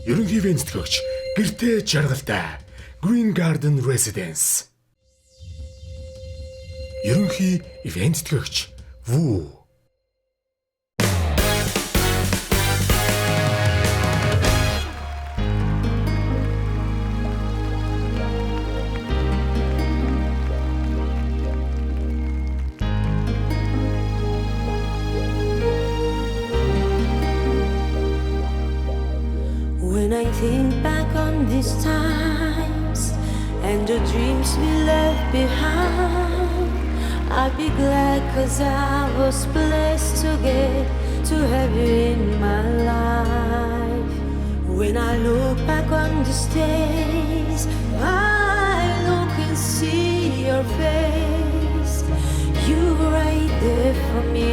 Ерөнхий вэнцэтгэгч гэртээ жаргалтай Green Garden Residence. Ерөнхий вэнцэтгэгч Вүү. When I think back on these times and the dreams we left behind, I'd be glad 'cause I was blessed to get to have you in my life. When I look back on these days, I look and see your face. You were right there for me.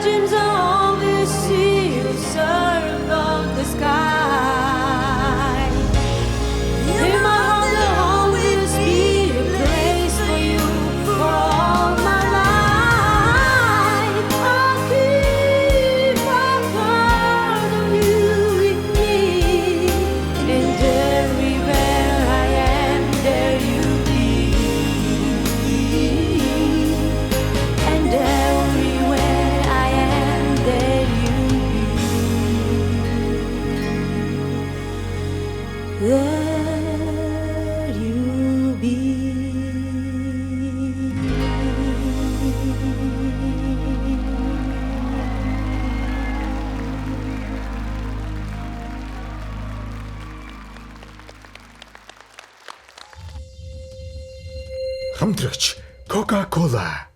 Dreams I always see you soar above the sky. In my heart there'll always be a place for you for all my life. I'll keep a part of you with me, and everywhere I am, there you be, and everywhere I am, there you be. There you be. Хамтрагч Coca-Cola.